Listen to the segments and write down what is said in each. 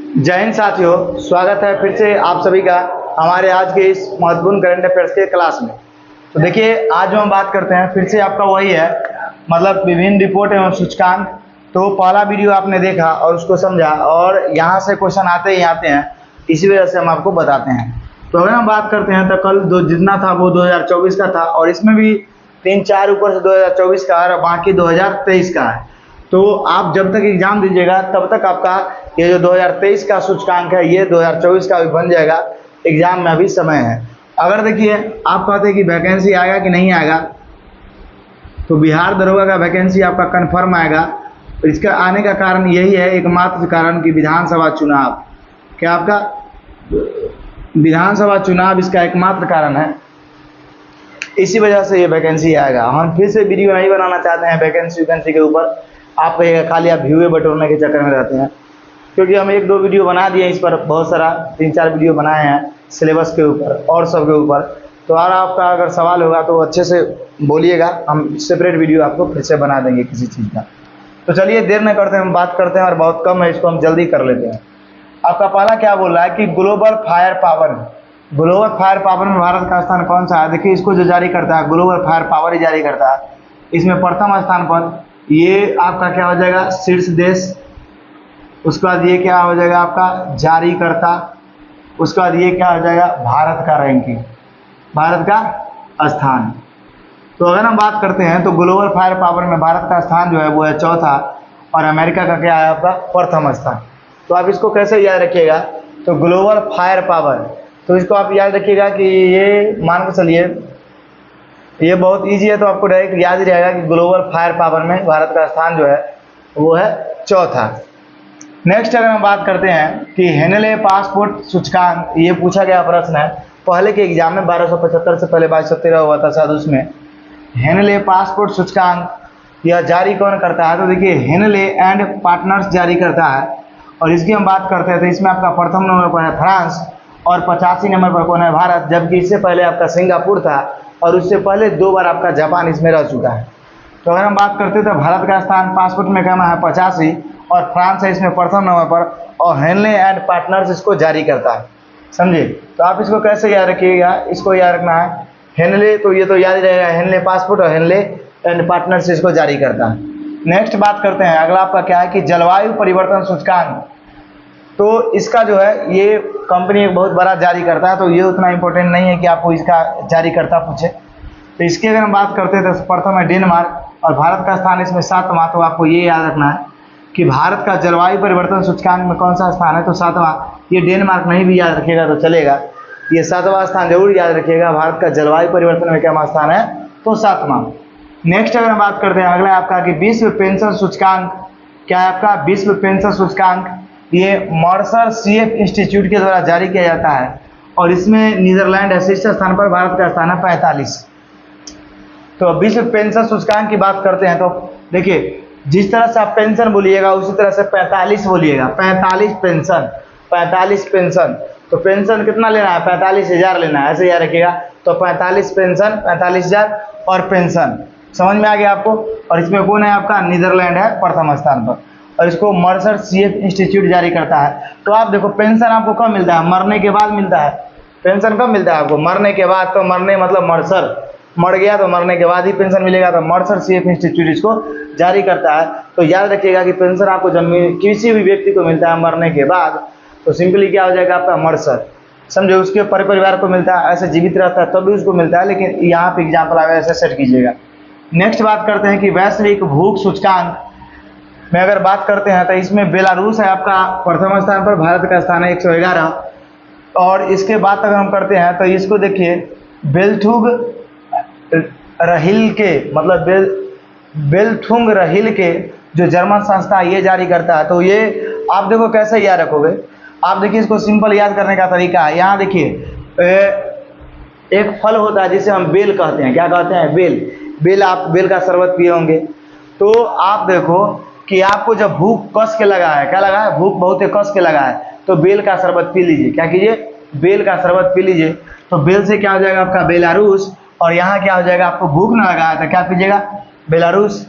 जय हिंद साथियों, स्वागत है फिर से आप सभी का हमारे आज के इस महत्वपूर्ण करंट अफेयर्स के क्लास में। तो देखिए, आज जो हम बात करते हैं फिर से आपका वही है, मतलब विभिन्न रिपोर्ट एवं सूचकांक। तो पहला वीडियो आपने देखा और उसको समझा, और यहाँ से क्वेश्चन आते ही आते हैं, इसी वजह से हम आपको बताते हैं। तो अगर हम बात करते हैं तो कल जितना था वो 2024 का था, और इसमें भी 3-4 ऊपर से 2024 का है और बाकी 2023 का है। तो आप जब तक एग्जाम दीजिएगा तब तक आपका ये जो 2023 का सूचकांक है ये 2024 का भी बन जाएगा। एग्जाम में अभी समय है। अगर देखिए, आप कहते हैं कि वैकेंसी आएगा कि नहीं आएगा, तो बिहार दरोगा का वैकेंसी आपका कंफर्म आएगा। इसका आने का कारण यही है, एकमात्र कारण कि विधानसभा चुनाव, क्या आपका विधानसभा चुनाव इसका एकमात्र कारण है। इसी वजह से ये वैकेंसी आएगा। हम फिर से वीडियो नहीं बनाना चाहते हैं वैकेंसी के ऊपर। आप कहिएगा खाली आप व्यूए बटोरने के चक्कर में रहते हैं, क्योंकि हम 1-2 वीडियो बना दिए इस पर, बहुत सारा 3-4 वीडियो बनाए हैं सिलेबस के ऊपर और सब के ऊपर। तो और आपका अगर सवाल होगा तो अच्छे से बोलिएगा, हम सेपरेट वीडियो आपको फिर से बना देंगे किसी चीज़ का। तो चलिए देर न करते हैं, हम बात करते हैं, और बहुत कम है, इसको हम जल्दी कर लेते हैं। आपका पहला क्या बोल रहा है कि global fire power, global fire power में भारत का स्थान कौन सा है। देखिए, इसको जो जारी करता है ग्लोबल फायर पावर ही जारी करता है। इसमें प्रथम स्थान पर ये आपका क्या हो जाएगा, शीर्ष देश। उसके बाद ये क्या हो जाएगा आपका जारीकर्ता। उसके बाद ये क्या हो जाएगा, भारत का रैंकिंग, भारत का स्थान। तो अगर हम बात करते हैं तो ग्लोबल फायर पावर में भारत का स्थान जो है वो है चौथा, और अमेरिका का क्या है आपका प्रथम स्थान। तो आप इसको कैसे याद रखिएगा, तो ग्लोबल फायर पावर, तो इसको आप याद रखिएगा कि ये मान के चलिए, ये बहुत इजी है, तो आपको डायरेक्ट याद ही रहेगा कि ग्लोबल फायर पावर में भारत का स्थान जो है वो है चौथा। नेक्स्ट अगर हम बात करते हैं कि हेनले पासपोर्ट सूचकांक, ये पूछा गया प्रश्न है पहले के एग्जाम में 1275 से पहले 2213 हुआ था शायद, उसमें हेनले पासपोर्ट सूचकांक यह जारी कौन करता है। तो देखिए, हेनले एंड पार्टनर्स जारी करता है। और इसकी हम बात करते हैं तो इसमें आपका प्रथम नंबर पर है फ्रांस, और 85 नंबर पर कौन है, भारत। जबकि इससे पहले आपका सिंगापुर था, और उससे पहले 2 बार आपका जापान इसमें रह चुका है। तो अगर हम बात करते हैं तो भारत का स्थान पासपोर्ट में कमा है 85, और फ्रांस है इसमें प्रथम नंबर पर, और हेनले एंड पार्टनर्स इसको जारी करता है। समझे। तो आप इसको कैसे याद रखिएगा, इसको याद रखना है हेनले, तो ये तो याद ही रहेगा, हेनले पासपोर्ट और हेनले एंड पार्टनर्स इसको जारी करता है। नेक्स्ट बात करते हैं, अगला आपका क्या है कि जलवायु परिवर्तन सूचकांक। तो इसका जो है ये कंपनी एक बहुत बड़ा जारी करता है, तो ये उतना इंपॉर्टेंट नहीं है कि आपको इसका जारी करता पूछे। तो इसकी अगर हम बात करते हैं तो प्रथम है डेनमार्क, और भारत का स्थान इसमें 7वां। तो आपको ये याद रखना है कि भारत का जलवायु परिवर्तन सूचकांक में कौन सा स्थान है, तो 7वां। ये डेनमार्क नहीं भी याद रखिएगा तो चलेगा, ये 7वां स्थान जरूर याद रखिएगा। भारत का जलवायु परिवर्तन में क्या स्थान है, तो 7वां। नेक्स्ट अगर हम बात करते हैं, अगला आपका कि विश्व पेंशन सूचकांक, क्या है आपका विश्व पेंशन सूचकांक, ये मर्सर सीएफ इंस्टीट्यूट के द्वारा जारी किया जाता है, और इसमें नीदरलैंड है शीर्ष स्थान पर, भारत का स्थान है 45। तो विश्व पेंशन सूचकांक की बात करते हैं तो देखिए, जिस तरह से आप पेंशन बोलिएगा उसी तरह से 45 बोलिएगा। 45 पेंशन, 45 पेंशन। तो पेंशन कितना लेना है, 45,000 लेना है, ऐसे याद रखिएगा। तो 45 पेंशन, 45,000 और पेंशन, समझ में आ गया आपको। और इसमें कौन है आपका, नीदरलैंड है प्रथम स्थान पर, और इसको मर्सर सीएफ इंस्टीट्यूट जारी करता है। तो आप देखो, पेंशन आपको कब मिलता है, मरने के बाद मिलता है। पेंशन कब मिलता है आपको, मरने के बाद। तो मरने मतलब मर्सर, मर गया तो मरने के बाद ही पेंशन मिलेगा। तो मर्सर सीएफ इंस्टीट्यूट इसको जारी करता है। तो याद रखिएगा कि पेंशन आपको जब किसी भी व्यक्ति को मिलता है मरने के बाद, तो सिंपली क्या हो जाएगा आपका, मर्सर। समझे, उसके परिवार को मिलता है, ऐसे जीवित रहता है तब भी उसको मिलता है, लेकिन यहाँ पे एग्जाम्पल आया ऐसे सेट कीजिएगा। नेक्स्ट बात करते हैं कि वैश्विक भूख सूचकांक में अगर बात करते हैं तो इसमें बेलारूस है आपका प्रथम स्थान पर, भारत का स्थान है 111। और इसके बाद अगर हम करते हैं तो इसको देखिए, बेल्थुग रहिल के, मतलब बेल्थुंग रहिल के जो जर्मन संस्था ये जारी करता है। तो ये आप देखो कैसे याद रखोगे, आप देखिए इसको सिंपल याद करने का तरीका है। यहाँ देखिए, एक फल होता है जिसे हम बेल कहते हैं, क्या कहते हैं, बेल। बेल, आप बेल का शरबत पिए होंगे। तो आप देखो कि आपको जब भूख कस के लगा है, क्या लगा है, भूख बहुत ही कस के लगा है, तो बेल का शरबत पी लीजिए। क्या कीजिए, बेल का शरबत पी लीजिए। तो बेल से क्या हो जाएगा आपका, बेलारूस। और यहाँ क्या हो जाएगा, आपको भूख ना लगा है तो क्या पीजिएगा, बेलारूस।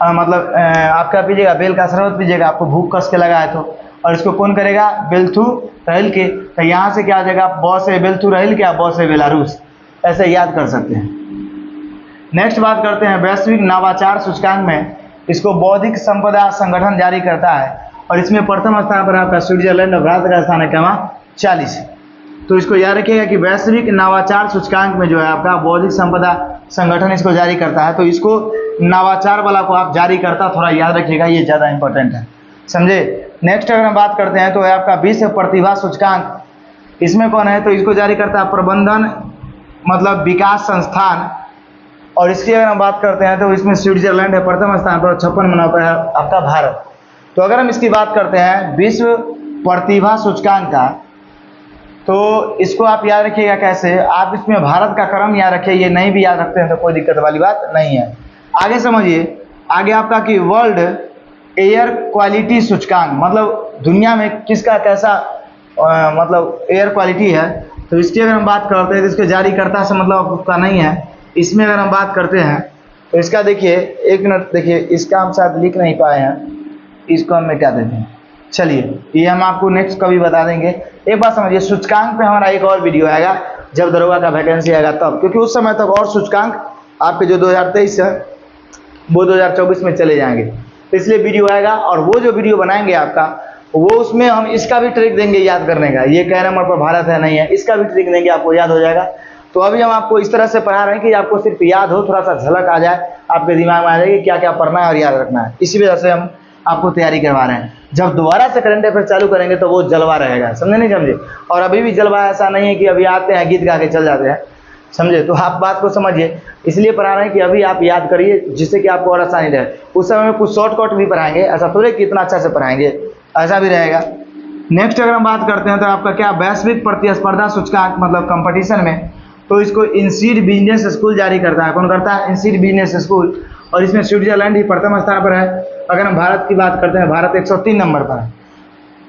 मतलब आप क्या पीजिएगा, बेल का शरबत पीजिएगा, आपको भूख कस के लगा है तो। और इसको कौन करेगा, बेल्थू रहल के। तो यहाँ से क्या आ जाएगा, ब से बेल्थू रहल के, ब से बेलारूस, ऐसे याद कर सकते हैं। नेक्स्ट बात करते हैं वैश्विक नवाचार सूचकांक में इसको बौद्धिक संपदा संगठन जारी करता है और इसमें प्रथम स्थान पर आपका स्विट्जरलैंड और भारत का स्थान है क्या, 40। तो इसको याद रखिएगा कि वैश्विक नवाचार सूचकांक में जो है आपका बौद्धिक संपदा संगठन इसको जारी करता है। तो इसको नवाचार वाला को आप जारी करता थोड़ा याद रखिएगा, ये ज़्यादा इंपॉर्टेंट है, समझे। नेक्स्ट अगर हम बात करते हैं तो है आपका विश्व प्रतिभा सूचकांक। इसमें कौन है, तो इसको जारी करता है प्रबंधन मतलब विकास संस्थान, और इसकी अगर हम बात करते हैं तो इसमें स्विट्जरलैंड है प्रथम स्थान पर, 56 नंबर पर है आपका भारत। तो अगर हम इसकी बात करते हैं विश्व प्रतिभा सूचकांक का, तो इसको आप याद रखिएगा कैसे, आप इसमें भारत का क्रम याद रखिए, ये नहीं भी याद रखते हैं तो कोई दिक्कत वाली बात नहीं है। आगे समझिए, आगे आपका कि वर्ल्ड एयर क्वालिटी सूचकांक, मतलब दुनिया में किसका कैसा मतलब एयर क्वालिटी है। तो इसकी अगर हम बात करते हैं तो इसके जारीकर्ता से मतलब उसका नहीं है। इसमें अगर हम बात करते हैं तो इसका देखिए, एक मिनट देखिए, इसका हम शायद लिख नहीं पाए हैं, इसको हम मिटा देते हैं। चलिए, ये हम आपको नेक्स्ट कभी बता देंगे। एक बात समझिए, सूचकांक पे हमारा एक और वीडियो आएगा जब दरोगा का वैकेंसी आएगा तब, क्योंकि उस समय तक और सूचकांक आपके जो 2023 है वो 2024 में चले जाएंगे, तो इसलिए वीडियो आएगा। और वो जो वीडियो बनाएंगे आपका, वो उसमें हम इसका भी ट्रिक देंगे याद करने का, ये कह नंबर पर भारत है नहीं है, इसका भी ट्रिक देंगे, आपको याद हो जाएगा। तो अभी हम आपको इस तरह से पढ़ा रहे हैं कि आपको सिर्फ याद हो, थोड़ा सा झलक आ जाए, आपके दिमाग में आ जाएगी क्या क्या पढ़ना है और याद रखना है। इसी वजह से हम आपको तैयारी करवा रहे हैं। जब दोबारा से करंट अफेयर चालू करेंगे तो वो जलवा रहेगा, समझे नहीं समझे। और अभी भी जलवा ऐसा नहीं है कि अभी आते हैं गीत गा के चल जाते हैं, समझे। तो आप बात को समझिए, इसलिए पढ़ा रहे हैं कि अभी आप याद करिए जिससे कि आपको और आसानी रहे। उस समय में कुछ शॉर्टकट भी पढ़ाएंगे, ऐसा थोड़े कि इतना अच्छा से पढ़ाएंगे, ऐसा भी रहेगा। नेक्स्ट अगर हम बात करते हैं तो आपका क्या, वैश्विक प्रतिस्पर्धा सूचकांक मतलब कंपटीशन में, तो इसको इंसीड बिजनेस स्कूल जारी करता है। कौन करता है, इंसीड बिजनेस स्कूल, और इसमें स्विट्जरलैंड ही प्रथम स्थान पर है। अगर हम भारत की बात करते हैं, भारत 103 नंबर पर है।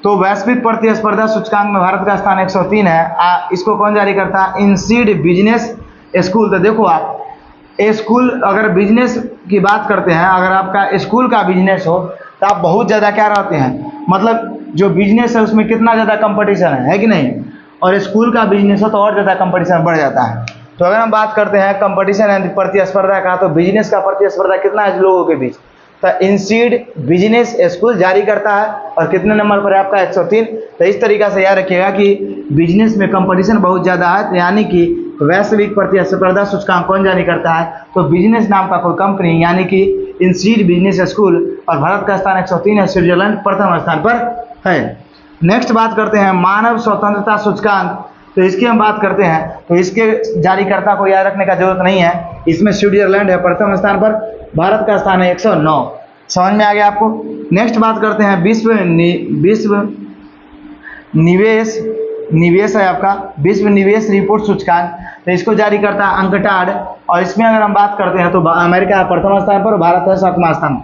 तो वैश्विक प्रतिस्पर्धा सूचकांक में भारत का स्थान 103 है। इसको कौन जारी करता है, इंसीड बिजनेस स्कूल। तो देखो आप, स्कूल अगर बिजनेस की बात करते हैं, अगर आपका स्कूल का बिजनेस हो तो आप बहुत ज़्यादा क्या रहते हैं, मतलब जो बिजनेस है उसमें कितना ज़्यादा कंपटीशन है कि नहीं। और स्कूल का बिजनेस हो तो और ज़्यादा कंपटीशन बढ़ जाता है। तो अगर हम बात करते हैं कंपटीशन एंड प्रतिस्पर्धा का, तो बिजनेस का प्रतिस्पर्धा कितना है लोगों के बीच, तो इंसीड बिजनेस स्कूल जारी करता है। और कितने नंबर पर है आपका, 103। तो इस तरीक़ा से याद रखिएगा कि बिजनेस में कंपटीशन बहुत ज़्यादा है, तो यानी कि वैश्विक प्रतिस्पर्धा सूचकांक कौन जारी करता है, तो बिजनेस नाम का कोई कंपनी, यानी कि इंसीड बिजनेस स्कूल। और भारत का स्थान 103 है, स्विट्जरलैंड प्रथम स्थान पर है। नेक्स्ट बात करते हैं मानव स्वतंत्रता सूचकांक। तो इसकी हम बात करते हैं तो इसके जारीकर्ता को याद रखने का जरूरत नहीं है। इसमें स्विट्जरलैंड है प्रथम स्थान पर, भारत का स्थान है 109। समझ में आ गया आपको। नेक्स्ट बात करते हैं विश्व निवेश है आपका, विश्व निवेश रिपोर्ट सूचकांक। तो इसको जारी करता है अंकटाड। और इसमें अगर हम बात करते हैं तो अमेरिका है प्रथम स्थान पर, भारत है 7वां स्थान।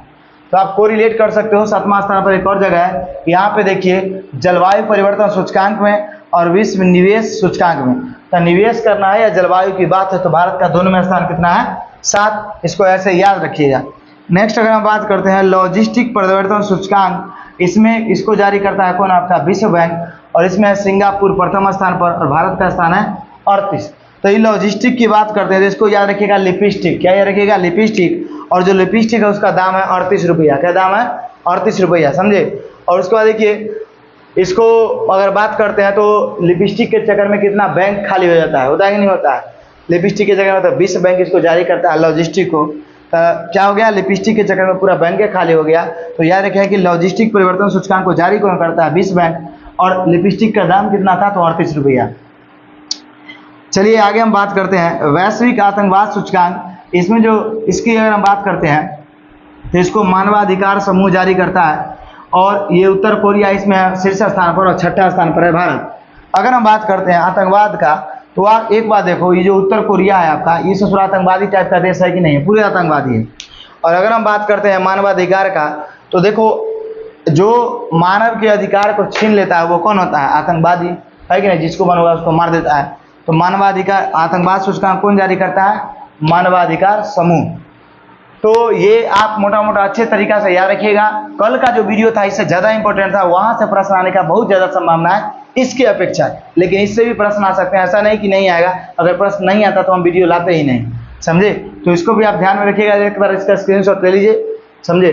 तो आप कोरिलेट कर सकते हो। 7वां स्थान पर एक और जगह है, यहाँ पे देखिए जलवायु परिवर्तन सूचकांक में और विश्व निवेश सूचकांक में। तो निवेश करना है या जलवायु की बात है तो भारत का दोनों में स्थान कितना है, 7। इसको ऐसे याद रखिएगा। नेक्स्ट अगर हम बात करते हैं लॉजिस्टिक परिवर्तन सूचकांक, इसमें इसको जारी करता है कौन, आपका विश्व बैंक। और इसमें सिंगापुर प्रथम स्थान पर और भारत का स्थान है 38। तो ये लॉजिस्टिक की बात करते हैं तो इसको याद रखिएगा लिपस्टिक। क्या याद रखिएगा, लिपस्टिक। और जो लिपस्टिक है उसका दाम है 38 रुपया। क्या दाम है, 38 रुपया, समझे। और उसके बाद देखिए, इसको अगर बात करते हैं तो लिपस्टिक के चक्कर में कितना बैंक खाली हो जाता है, होता है कि नहीं होता है। लिपस्टिक के चक्कर में तो विश्व बैंक इसको जारी करता है लॉजिस्टिक को। क्या हो गया, लिपस्टिक के चक्कर में पूरा बैंक खाली हो गया। तो याद रखिए कि लॉजिस्टिक परिवर्तन सूचकांक को जारी कौन करता है, विश्व बैंक। और लिपस्टिक का दाम कितना था, तो 38 रुपया। चलिए आगे हम बात करते हैं वैश्विक आतंकवाद सूचकांक। इसमें जो इसकी अगर हम बात करते हैं तो इसको मानवाधिकार समूह जारी करता है। और ये उत्तर कोरिया इसमें शीर्ष स्थान पर और 6ठा स्थान पर है भारत। अगर हम बात करते हैं आतंकवाद का, तो आप एक बात देखो, ये जो उत्तर कोरिया है आपका, ये ससुर आतंकवादी टाइप का देश है कि नहीं, पूरे आतंकवादी है। और अगर हम बात करते हैं मानवाधिकार का, तो देखो जो मानव के अधिकार को छीन लेता है वो कौन होता है, आतंकवादी है कि नहीं। जिसको मन होगा उसको मार देता है। तो मानवाधिकार आतंकवाद सूचकांक कौन जारी करता है, मानवाधिकार समूह। तो ये आप मोटा मोटा अच्छे तरीका से याद रखिएगा। कल का जो वीडियो था इससे ज़्यादा इंपॉर्टेंट था, वहाँ से प्रश्न आने का बहुत ज़्यादा संभावना है इसकी अपेक्षा, लेकिन इससे भी प्रश्न आ सकते हैं, ऐसा नहीं कि नहीं आएगा। अगर प्रश्न नहीं आता तो हम वीडियो लाते ही नहीं, समझे। तो इसको भी आप ध्यान में रखिएगा, एक बार इसका स्क्रीनशॉट ले लीजिए, समझे।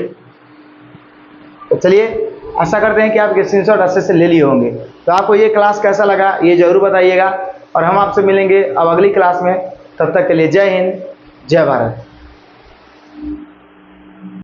तो चलिए, आशा करते हैं कि आप स्क्रीनशॉट अच्छे से ले लिए होंगे। तो आपको ये क्लास कैसा लगा ये ज़रूर बताइएगा, और हम आपसे मिलेंगे अब अगली क्लास में। तब तक के लिए जय हिंद, जय भारत।